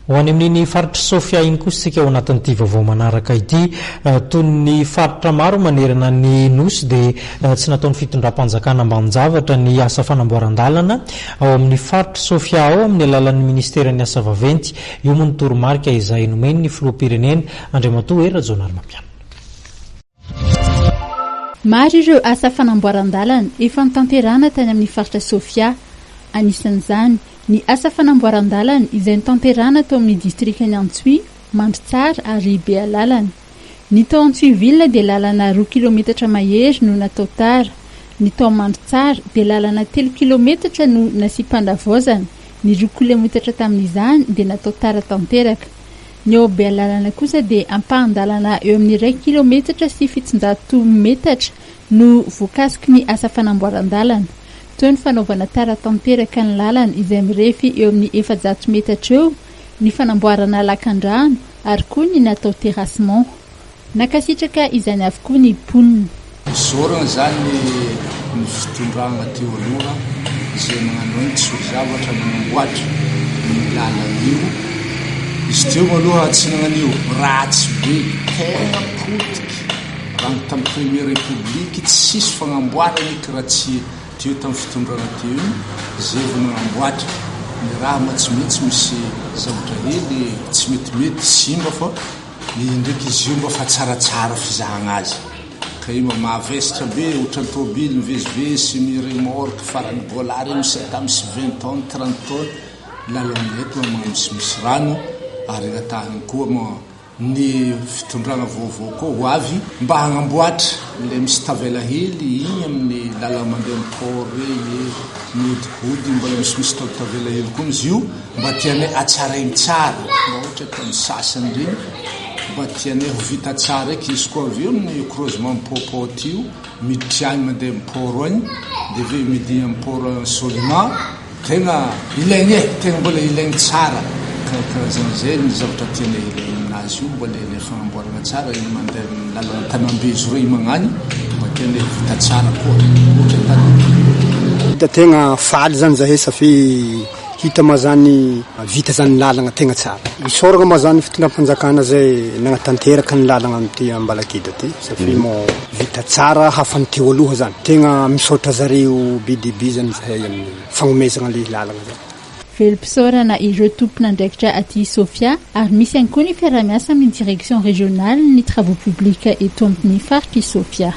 ho any amin'iny faritra Sofia iny kosa sika ao anatin'ity vaovao manaraka ity toy ny faritra maro manerana ny nosy dia tsy nataon'ny fitondram-panjakana ambaninjavatra ny asa fanamboaran-dalana ao amin'ny faritra Sofia ao amin'ny alalan'ny ministeran'ny asa vaventy io moa ny toromarika izay nomeny ny filoham-pirenena Andriamatoa Rajaonary Mapiano. Maro ireo asa fanamboaran-dalana efa nitanterana tany amin'ny faritra Sofia. Anisan'izany ny asa fanamboaran-dalana izay nitanterana tao amin'ny distrikany Antsui, Mandritsara ary Bealalana. Ny tao Antsuiville dia lalana 2 kilometatra mahery no natao tara. Ny tao Mandritsara dia lalana 3 kilometatra no nasipandavozana. Ny 2 kilometatra tamin'izany dia natao tara tanteraka. Ny ao Bealalana kosa dia ampahan-dalana eo amin'ny 2 kilometatra sy 700 metatra no voakasiky ny asa fanamboaran-dalana. Toy ny fanaovana tara tanteraka ny lalana izay mirefy eo amin'ny 400 metatra eo, ny fanamboarana lakan-drano ary koa ny natao terrassement. Nakasitraka izany avokoa ny ponina. Zorana zany ny fitondrana teo aloha izay nagnano ny tsy zavatra nanamboatra ny lalana io. Izy teo aloha tsy nagnanio ratsy be tena potiky raha tamin'ny première république tsy sisy fagnamboarana raha tsy teo tamin'ny fitondrana teo izay vao nanamboatra ny raha matsimetsy misy zavatra hely tsy metimety simba fa ndraiky izy io mba fa tsaratsara fizahana azy ka io mahavesatra be ohatran'ny tôbily mivezivezy my remorque farany bolary misy tamin'ny 20 tonnes 30 tonnes lalanaeto misimisy rano ary natahany koa ny fitondrana vaovao koa ho avy mba hagnamboatra le misy tavela hely igny amin'ny lalana mandeha amin'ny port regny mihodihody mba misy tavela hely koa izy io mba tiany atsarainy tsara mba ohatra tamin'ny sasany regny mba tiany ho vita tsara eky izy koa avy eo amin'ny creusement popoty io miditry agny mandeha amin'ny port agny dia ve midigny amin'ny port Solima tegna ilaigny tegna mbola ilaigny tsara karazan'izay ny zavatra tiana ilaigny aminazy io mbola le fagnamboarana tsara iny mandeha amin'ny lalana tanambezo reo magnany mba tiana vita tsara koa ohatra tany hita tegna faly zany zahay safi hita ma zany vita zany lalana tegna tsara isoragna ma zany fitondram-panjakana zay nagnatanteraka ny lalana amin'ity Ambalakida ty safi mo vita tsara hafany teo aloha zany tegna misaotra zareo bidibi zany zahay amin'ny fagnomezana le lalana zany. Velom-pisaorana ireo tompon'andraikitra aty Sofia ary misy ihany koa ny fiarah-miasa amin'ny direction régionale ny travaux publics eto amin'ny faritra Sofia.